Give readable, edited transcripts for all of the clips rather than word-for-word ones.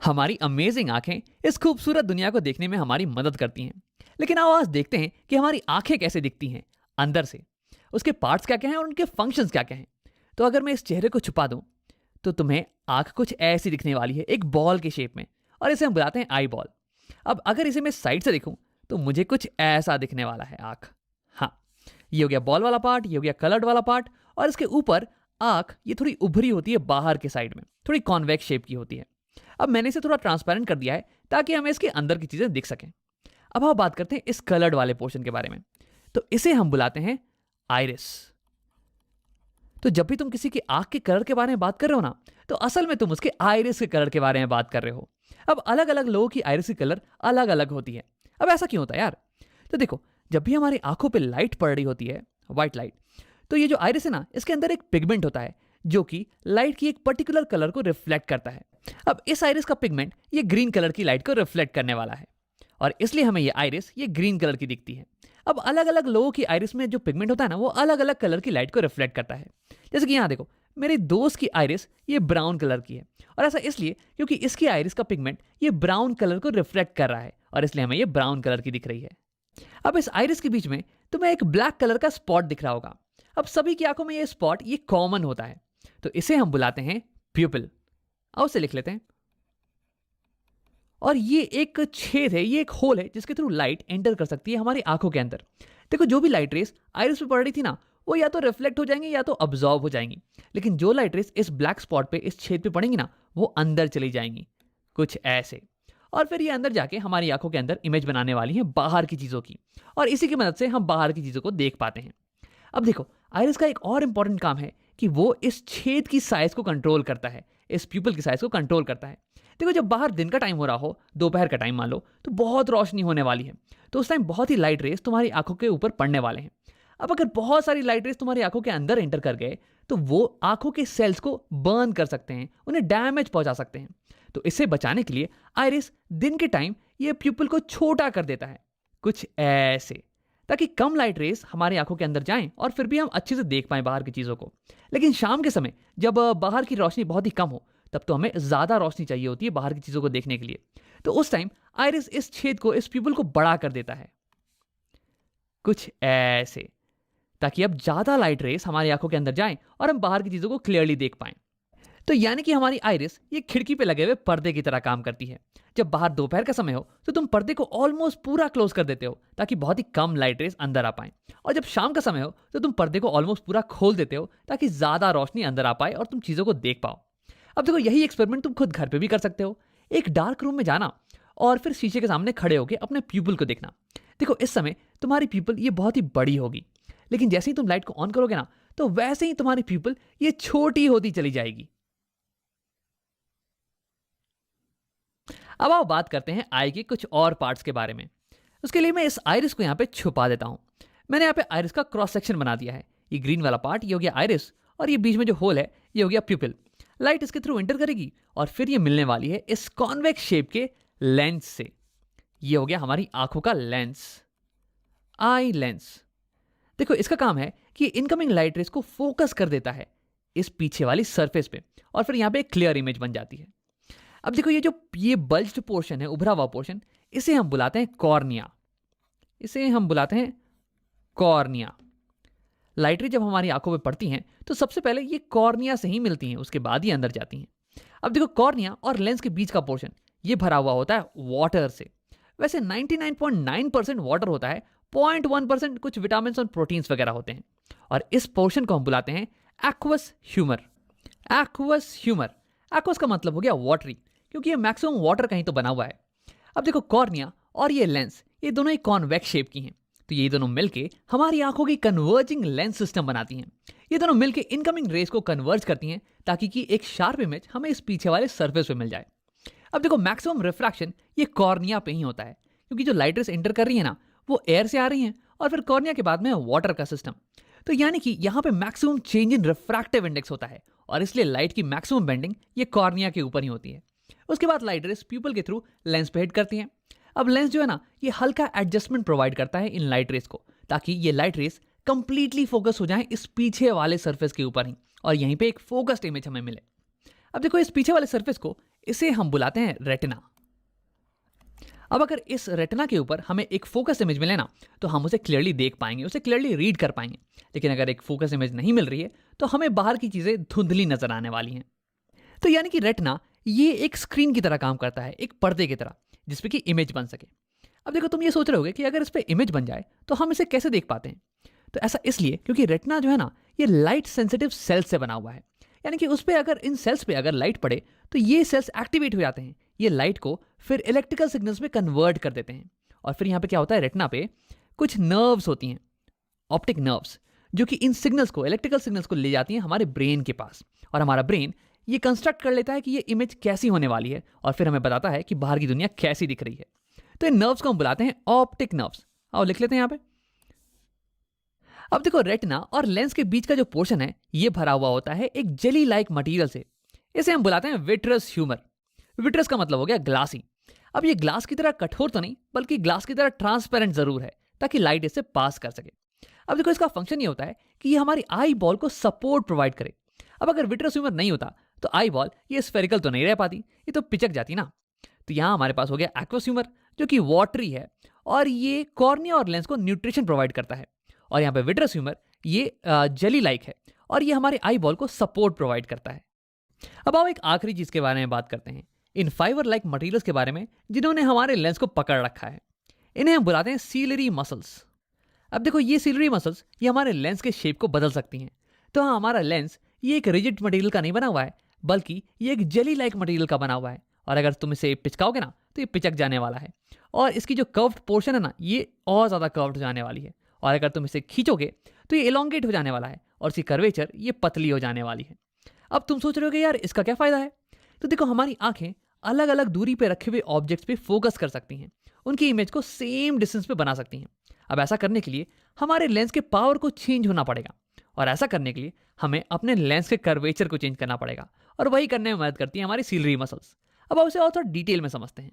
हमारी अमेजिंग आंखें इस खूबसूरत दुनिया को देखने में हमारी मदद करती हैं। लेकिन आओ आज देखते हैं कि हमारी आंखें कैसे दिखती हैं अंदर से। उसके पार्ट्स क्या क्या हैं और उनके फंक्शंस क्या क्या हैं। तो अगर मैं इस चेहरे को छुपा दूं तो तुम्हें आंख कुछ ऐसी दिखने वाली है, एक बॉल के शेप में, और इसे हम बुलाते हैं आई बॉल। अब अगर इसे मैं साइड से देखूं तो मुझे कुछ ऐसा दिखने वाला है आंख। हाँ, ये हो गया बॉल वाला पार्ट, ये हो गया कलर्ड वाला पार्ट, और इसके ऊपर आंख ये थोड़ी उभरी होती है बाहर के साइड में, थोड़ी कॉन्वेक्स शेप की होती है। अब मैंने इसे थोड़ा ट्रांसपेरेंट कर दिया है ताकि हमें इसके अंदर की चीजें दिख सकें। अब हम बात करते हैं इस कलर्ड वाले पोर्शन के बारे में। तो इसे हम बुलाते हैं आइरिस। तो जब भी तुम किसी की आंख के कलर के बारे में बात कर रहे हो ना, तो असल में तुम उसके आइरिस के कलर के बारे में बात कर रहे हो। अब अलग अलग लोगों की आइरिस की कलर अलग अलग होती है। अब ऐसा क्यों होता है यार? तो देखो, जब भी हमारी आंखों पे लाइट पड़ रही होती है, व्हाइट लाइट, तो ये जो आइरिस है ना, इसके अंदर एक पिगमेंट होता है जो कि लाइट की एक पर्टिकुलर कलर को रिफ्लेक्ट करता है। अब इस आइरिस का पिगमेंट ये ग्रीन कलर की लाइट को रिफ्लेक्ट करने वाला है, और इसलिए हमें ये आइरिस ये ग्रीन कलर की दिखती है। अब अलग अलग लोगों की आइरिस में जो पिगमेंट होता है ना, वो अलग अलग कलर की लाइट को रिफ्लेक्ट करता है। जैसे कि यहाँ देखो, मेरे दोस्त की आइरिस ये ब्राउन कलर की है, और ऐसा इसलिए क्योंकि इसकी आइरिस का पिगमेंट ये ब्राउन कलर को रिफ्लेक्ट कर रहा है, और इसलिए हमें ये ब्राउन कलर की दिख रही है। अब इस आइरिस के बीच में तुम्हें एक ब्लैक कलर का स्पॉट दिख रहा होगा। अब सभी की आंखों में ये स्पॉट ये कॉमन होता है, तो इसे हम बुलाते हैं प्यूपिल। आओ उसे लिख लेते हैं। और ये एक छेद है, ये एक होल है जिसके थ्रू लाइट एंटर कर सकती है हमारी आंखों के अंदर। देखो, जो भी लाइट रेस आइरिस पे पड़ रही थी ना, वो या तो रिफ्लेक्ट हो जाएंगी या तो अब्जॉर्ब हो जाएंगी। लेकिन जो लाइट रेस इस ब्लैक स्पॉट पे, इस छेद पे पड़ेंगी ना, वो अंदर चली जाएंगी, कुछ ऐसे। और फिर ये अंदर जाके हमारी आंखों के अंदर इमेज बनाने वाली है बाहर की चीजों की, और इसी की मदद से हम बाहर की चीजों को देख पाते हैं। अब देखो, आइरिस का एक और इंपॉर्टेंट काम है कि वो इस छेद की साइज को कंट्रोल करता है, इस प्यूपिल की साइज को कंट्रोल करता है। देखो, जब बाहर दिन का टाइम हो रहा हो, दोपहर का टाइम मान लो, तो बहुत रोशनी होने वाली है, तो उस टाइम बहुत ही लाइट रेस तुम्हारी आंखों के ऊपर पड़ने वाले हैं। अब अगर बहुत सारी लाइट रेस तुम्हारी आंखों के अंदर एंटर कर गए, तो वो आंखों के सेल्स को बर्न कर सकते हैं, उन्हें डैमेज पहुंचा सकते हैं। तो इससे बचाने के लिए आइरिस दिन के टाइम ये प्यूपिल को छोटा कर देता है, कुछ ऐसे, ताकि कम लाइट रेस हमारी आंखों के अंदर जाएं और फिर भी हम अच्छे से देख पाएं बाहर की चीजों को। लेकिन शाम के समय जब बाहर की रोशनी बहुत ही कम हो, तब तो हमें ज्यादा रोशनी चाहिए होती है बाहर की चीजों को देखने के लिए। तो उस टाइम आइरिस इस छेद को, इस प्यूपिल को बड़ा कर देता है, कुछ ऐसे, ताकि अब ज्यादा लाइट रेस हमारी आंखों के अंदर जाएं और हम बाहर की चीजों को क्लियरली देख पाएं। तो यानी कि हमारी आइरिस ये खिड़की पे लगे हुए पर्दे की तरह काम करती है। जब बाहर दोपहर का समय हो तो तुम पर्दे को ऑलमोस्ट पूरा क्लोज कर देते हो ताकि बहुत ही कम लाइट रेस अंदर आ पाए, और जब शाम का समय हो तो तुम पर्दे को ऑलमोस्ट पूरा खोल देते हो ताकि ज्यादा रोशनी अंदर आ पाए और तुम चीजों को देख पाओ। अब देखो, यही एक्सपेरिमेंट तुम खुद घर पे भी कर सकते हो। एक डार्क रूम में जाना और फिर शीशे के सामने खड़े होकर अपने प्यूपिल को देखना। देखो, इस समय तुम्हारी प्यूपिल ये बहुत ही बड़ी होगी, लेकिन जैसे ही तुम लाइट को ऑन करोगे ना, तो वैसे ही तुम्हारी प्यूपिल ये छोटी होती चली जाएगी। अब आओ बात करते हैं आई के कुछ और पार्ट्स के बारे में। उसके लिए मैं इस आइरिस को यहाँ पे छुपा देता हूँ। मैंने यहाँ पे आइरिस का क्रॉस सेक्शन बना दिया है। ये ग्रीन वाला पार्ट ये हो गया आइरिस, और ये बीच में जो होल है ये हो गया प्यूपिल। लाइट इसके थ्रू एंटर करेगी और फिर ये मिलने वाली है इस कॉन्वेक्स शेप के लेंस से। ये हो गया हमारी आंखों का लेंस, आई लेंस। देखो, इसका काम है कि इनकमिंग लाइट रेस को फोकस कर देता है इस पीछे वाली सरफेस पे, और फिर यहाँ पे एक क्लियर इमेज बन जाती है। अब देखो, ये बल्ज्ड पोर्शन है, उभरा हुआ पोर्शन, इसे हम बुलाते हैं कॉर्निया। इसे हम बुलाते हैं कॉर्निया। लाइट रे जब हमारी आंखों पे पड़ती हैं तो सबसे पहले ये कॉर्निया से ही मिलती हैं, उसके बाद ही अंदर जाती हैं। अब देखो, कॉर्निया और लेंस के बीच का पोर्शन ये भरा हुआ होता है वाटर से। वैसे 99.9% वाटर होता है, 0.1% कुछ विटामिन और प्रोटीन्स वगैरह होते हैं, और इस पोर्शन को हम बुलाते हैं aqueous humour. Aqueous humour, aqueous का मतलब हो गया वाटरी, क्योंकि ये मैक्सिमम वाटर का ही तो बना हुआ है। अब देखो, कॉर्निया और ये लेंस ये दोनों ही कॉन्वेक्स शेप की हैं, तो ये दोनों मिलके हमारी आंखों की कन्वर्जिंग लेंस सिस्टम बनाती हैं। ये दोनों मिलके इनकमिंग रेस को कन्वर्ज करती हैं ताकि कि एक शार्प इमेज हमें इस पीछे वाले सरफेस पे मिल जाए। अब देखो, मैक्सिमम रिफ्रैक्शन ये कॉर्निया पे ही होता है, क्योंकि जो लाइट रेस एंटर कर रही है ना, वो एयर से आ रही हैं, और फिर कॉर्निया के बाद में वाटर का सिस्टम। तो यानी कि यहाँ पे maximum change in refractive index होता है, और इसलिए लाइट की मैक्सिमम बेंडिंग ये कॉर्निया के ऊपर ही होती है। उसके बाद लाइट रेस प्यूपिल के थ्रू लेंस पे हिट करती हैं। अब लेंस जो है ना, ये हल्का एडजस्टमेंट प्रोवाइड करता है इन लाइट रेस को, ताकि ये लाइट रेस कंप्लीटली फोकस हो जाए इस पीछे वाले सरफेस के ऊपर ही, और यहीं पे एक फोकस्ड इमेज हमें मिले। अब देखो, इस पीछे वाले सरफेस को इसे हम बुलाते हैं रेटिना। अब अगर इस रेटिना के ऊपर हमें एक फोकस इमेज मिले ना, तो हम उसे क्लियरली देख पाएंगे, उसे क्लियरली रीड कर पाएंगे। लेकिन अगर एक फोकस इमेज नहीं मिल रही है तो हमें बाहर की चीज़ें धुंधली नजर आने वाली हैं। तो यानी कि रेटिना ये एक स्क्रीन की तरह काम करता है, एक पर्दे की तरह, जिसपे कि इमेज बन सके। अब देखो, तुम ये सोच रहे होगे कि अगर इस पे इमेज बन जाए तो हम इसे कैसे देख पाते हैं। तो ऐसा इसलिए क्योंकि रेटिना जो है ना, ये लाइट सेंसिटिव सेल्स से बना हुआ है। यानी कि उस पे अगर इन सेल्स पे अगर लाइट पड़े तो ये सेल्स एक्टिवेट हो जाते हैं, ये लाइट को फिर इलेक्ट्रिकल सिग्नल्स में कन्वर्ट कर देते हैं। और फिर यहाँ पे क्या होता है, रेटिना पे कुछ नर्व्स होती हैं, ऑप्टिक नर्व्स, जो कि इन सिग्नल्स को, इलेक्ट्रिकल सिग्नल्स को ले जाती हैं हमारे ब्रेन के पास। और हमारा ब्रेन ये कंस्ट्रक्ट कर लेता है कि ये इमेज कैसी होने वाली है, और फिर हमें बताता है कि बाहर की दुनिया कैसी दिख रही है। तो इन नर्व्स को हम बुलाते हैं ऑप्टिक नर्व्स। आओ लिख लेते हैं यहाँ पे। अब देखो, रेटिना और लेंस के बीच का जो पोर्शन है ये भरा हुआ होता है एक जेली लाइक मटेरियल से। इसे हम बुलाते हैं विट्रस ह्यूमर। विट्रस का मतलब हो गया ग्लासी। अब ये ग्लास की तरह कठोर तो नहीं, बल्कि ग्लास की तरह ट्रांसपेरेंट जरूर है, ताकि लाइट इससे पास कर सके। अब देखो, इसका फंक्शन ये होता है कि ये हमारी आई बॉल को सपोर्ट प्रोवाइड करे। अब अगर विट्रस ह्यूमर नहीं होता तो आई बॉल ये स्फेरिकल तो नहीं रह पाती, ये तो पिचक जाती ना। तो यहाँ हमारे पास हो गया एक्वस ह्यूमर, जो कि वाटरी है, और ये कॉर्निया और लेंस को न्यूट्रिशन प्रोवाइड करता है। और यहाँ पे विट्रस ह्यूमर ये जेली लाइक है, और ये हमारे आई बॉल को सपोर्ट प्रोवाइड करता है। अब आओ एक आखिरी चीज के बारे में बात करते हैं, इन फाइबर लाइक मटेरियल्स के बारे में जिन्होंने हमारे लेंस को पकड़ रखा है। इन्हें हम बुलाते हैं सीलरी मसल्स। अब देखो, ये सीलरी मसल्स ये हमारे लेंस के शेप को बदल सकती हैं। तो हाँ, हमारा लेंस ये एक रिजिड मटेरियल का नहीं बना हुआ है, बल्कि ये एक जेली लाइक मटेरियल का बना हुआ है। और अगर तुम इसे पिचकाओगे ना तो ये पिचक जाने वाला है, और इसकी जो कर्व्ड पोर्शन है ना, ये और ज़्यादा कर्व्ड हो जाने वाली है। और अगर तुम इसे खींचोगे तो ये एलोंगेट हो जाने वाला है, और इसकी कर्वेचर ये पतली हो जाने वाली है। अब तुम सोच रहे हो कि यार इसका क्या फ़ायदा है। तो देखो, हमारी आंखें अलग अलग दूरी पे रखे हुए ऑब्जेक्ट्स पे फोकस कर सकती हैं, उनकी इमेज को सेम डिस्टेंस पे बना सकती हैं। अब ऐसा करने के लिए हमारे लेंस के पावर को चेंज होना पड़ेगा, और ऐसा करने के लिए हमें अपने लेंस के कर्वेचर को चेंज करना पड़ेगा, और वही करने में मदद करती है हमारी सीलरी मसल्स। अब आप उसे और थोड़ा डिटेल में समझते हैं।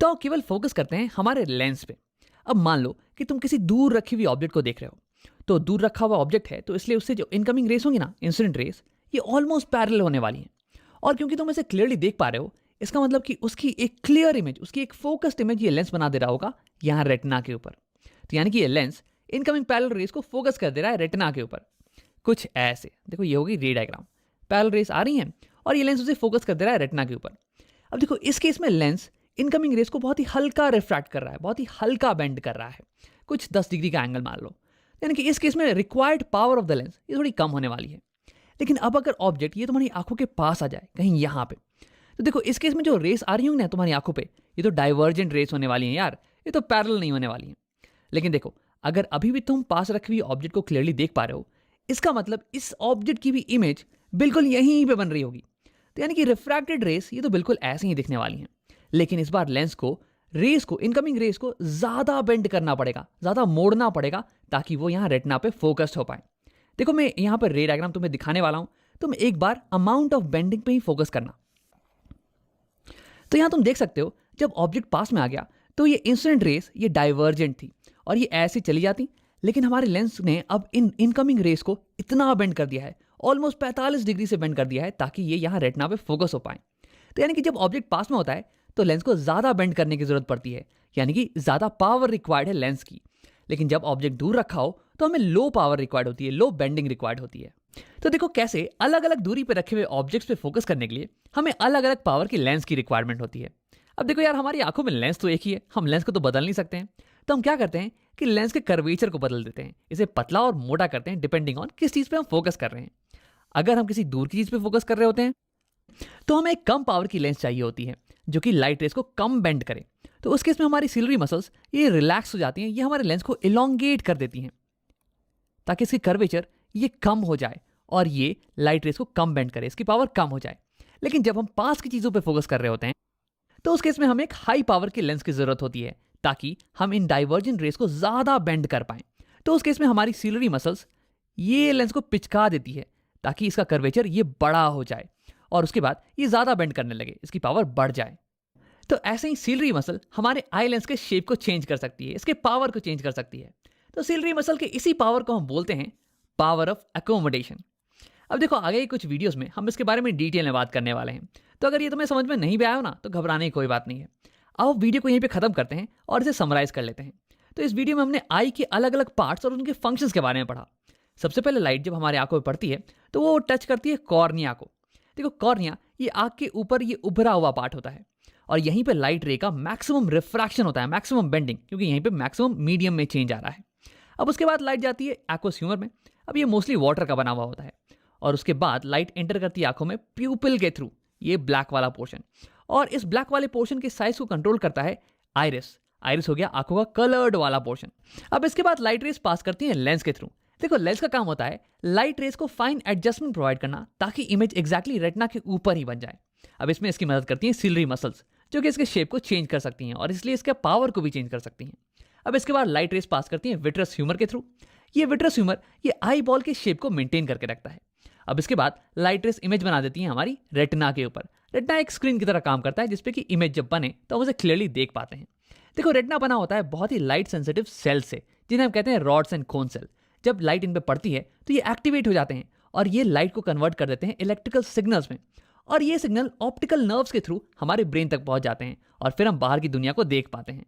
तो केवल फोकस करते हैं हमारे लेंस पे। अब मान लो कि तुम किसी दूर रखी हुई ऑब्जेक्ट को देख रहे हो। तो दूर रखा हुआ ऑब्जेक्ट है, तो इसलिए उससे जो इनकमिंग रेस होंगी ना, इंसिडेंट रेस, ये ऑलमोस्ट पैरेलल होने वाली हैं। और क्योंकि तुम इसे क्लियरली देख पा रहे हो, इसका मतलब कि उसकी एक क्लियर इमेज, उसकी एक फोकस्ड इमेज ये लेंस बना दे रहा होगा यहाँ रेटिना के ऊपर। तो यानी कि ये लेंस इनकमिंग पैरेलल रेस को फोकस कर दे रहा है रेटिना के ऊपर, कुछ ऐसे। देखो, ये होगी रे डायग्राम, पैरेलल रेस आ रही हैं और ये लेंस उसे फोकस कर दे रहा है रेटिना के ऊपर। अब देखो, इस केस में लेंस इनकमिंग रेस को बहुत ही हल्का रिफ्रैक्ट कर रहा है, बहुत ही हल्का बेंड कर रहा है, कुछ 10 डिग्री का एंगल मान लो। यानी कि इस केस में required power of the lens ये थोड़ी कम होने वाली है। लेकिन अब अगर ऑब्जेक्ट ये तुम्हारी आंखों के पास आ जाए, कहीं यहाँ पे, तो देखो इस केस में जो रेस आ रही होंगी ना तुम्हारी आंखों पे, ये तो डाइवर्जेंट रेस होने वाली हैं यार, ये तो पैरेलल नहीं होने वाली हैं। लेकिन देखो, अगर अभी भी तुम पास रखी हुई ऑब्जेक्ट को क्लियरली देख पा रहे हो, इसका मतलब इस ऑब्जेक्ट की भी इमेज बिल्कुल यहीं पे बन रही होगी। तो यानी कि रिफ्रैक्टेड रेस ये तो बिल्कुल ऐसे ही दिखने वाली हैं। लेकिन इस बार लेंस को, रेस को, इनकमिंग रेस को ज़्यादा बेंड करना पड़ेगा, ज़्यादा मोड़ना पड़ेगा, ताकि वो यहाँ रेटिना पे फोकस्ड हो पाए। देखो, मैं यहाँ पर रे डायग्राम तुम्हें दिखाने वाला हूँ, तुम एक बार अमाउंट ऑफ बेंडिंग पे ही फोकस करना। तो यहाँ तुम देख सकते हो, जब ऑब्जेक्ट पास में आ गया तो ये इंसिडेंट रेस ये डाइवर्जेंट थी और ये ऐसे चली जाती। लेकिन हमारे लेंस ने अब इन इनकमिंग रेस को इतना बेंड कर दिया है, ऑलमोस्ट 45 डिग्री से बेंड कर दिया है, ताकि ये यहाँ रेटिना पे फोकस हो पाए। तो यानी कि जब ऑब्जेक्ट पास में होता है तो लेंस को ज़्यादा बेंड करने की जरूरत पड़ती है, यानी कि ज़्यादा पावर रिक्वायर्ड है लेंस की। लेकिन जब ऑब्जेक्ट दूर रखा हो तो हमें लो पावर रिक्वायर्ड होती है, लो बेंडिंग रिक्वायर्ड होती है। तो देखो कैसे अलग अलग दूरी पर रखे हुए ऑब्जेक्ट्स पे फोकस करने के लिए हमें अलग अलग पावर की लेंस की रिक्वायरमेंट होती है। अब देखो यार, हमारी आंखों में लेंस तो एक ही है, हम लेंस को तो बदल नहीं सकते हैं। तो हम क्या करते हैं कि लेंस के कर्वेचर को बदल देते हैं, इसे पतला और मोटा करते हैं डिपेंडिंग ऑन किस चीज़ पे हम फोकस कर रहे हैं। अगर हम किसी दूर की चीज़ पे फोकस कर रहे होते हैं तो हमें एक कम पावर की लेंस चाहिए होती है, जो कि लाइट रेस को कम बेंड करे। तो उस केस में हमारी सिलरी मसल्स ये रिलैक्स हो जाती हैं, ये हमारे लेंस को इलोंगेट कर देती हैं, ताकि इसकी कर्वेचर ये कम हो जाए और ये लाइट रेस को कम बेंड करे, इसकी पावर कम हो जाए। लेकिन जब हम पास की चीज़ों पे फोकस कर रहे होते हैं तो उस केस में हमें एक हाई पावर की लेंस की ज़रूरत होती है, ताकि हम इन डाइवर्जेंट रेस को ज़्यादा बेंड कर पाएं। तो उस केस में हमारी सिलरी मसल्स ये लेंस को पिचका देती है, ताकि इसका कर्वेचर ये बड़ा हो जाए और उसके बाद ये ज़्यादा बेंड करने लगे, इसकी पावर बढ़ जाए। तो ऐसे ही सिलरी मसल हमारे आई लेंस के शेप को चेंज कर सकती है, इसके पावर को चेंज कर सकती है। तो सिलरी मसल के इसी पावर को हम बोलते हैं पावर ऑफ एकोमोडेशन। अब देखो, आगे कुछ वीडियोस में हम इसके बारे में डिटेल में बात करने वाले हैं, तो अगर ये तुम्हें समझ में नहीं भी आया हो ना तो घबराने की कोई बात नहीं है। आओ वीडियो को यहीं पे खत्म करते हैं और इसे समराइज कर लेते हैं। तो इस वीडियो में हमने आई के अलग अलग पार्ट्स और उनके फंक्शंस के बारे में पढ़ा। सबसे पहले लाइट जब हमारे आंखों में पड़ती है तो वो टच करती है कॉर्निया को। देखो कॉर्निया ये आंख के ऊपर ये उभरा हुआ पार्ट होता है और यहीं पे लाइट रे का मैक्सिमम रिफ्रैक्शन होता है, मैक्सिमम बेंडिंग, क्योंकि यहीं पे मैक्सिमम मीडियम में चेंज आ रहा है। अब उसके बाद लाइट जाती है एक्वस ह्यूमर में। अब ये मोस्टली वाटर का बना हुआ होता है और उसके बाद लाइट एंटर करती है आंखों में प्यूपिल के थ्रू, ये ब्लैक वाला पोर्शन। और इस ब्लैक वाले पोर्शन के साइज को कंट्रोल करता है आइरिस। आइरिस हो गया आंखों का कलर्ड वाला पोर्शन। अब इसके बाद लाइट रेस पास करती है लेंस के थ्रू। देखो लेंस का काम होता है लाइट रेस को फाइन एडजस्टमेंट प्रोवाइड करना ताकि इमेज एग्जैक्टली रेटिना के ऊपर ही बन जाए। अब इसमें इसकी मदद करती हैं सिलरी मसल्स जो कि इसके शेप को चेंज कर सकती हैं और इसलिए इसके पावर को भी चेंज कर सकती हैं। अब इसके बाद लाइट रेस पास करती हैं विट्रस ह्यूमर के थ्रू। ये विट्रस ह्यूमर ये आई बॉल के शेप को मेंटेन करके रखता है। अब इसके बाद लाइट रेस इमेज बना देती हैं हमारी रेटिना के ऊपर। रेटिना एक स्क्रीन की तरह काम करता है जिसपे कि इमेज जब बने तो हम उसे क्लियरली देख पाते हैं। देखो रेटिना बना होता है बहुत ही लाइट सेंसिटिव सेल से जिन्हें हम कहते हैं रॉड्स एंड कोन सेल। जब लाइट इन पे पड़ती है तो ये एक्टिवेट हो जाते हैं और ये लाइट को कन्वर्ट कर देते हैं इलेक्ट्रिकल सिग्नल्स में और ये सिग्नल ऑप्टिकल नर्व्स के थ्रू हमारे ब्रेन तक पहुंच जाते हैं और फिर हम बाहर की दुनिया को देख पाते हैं।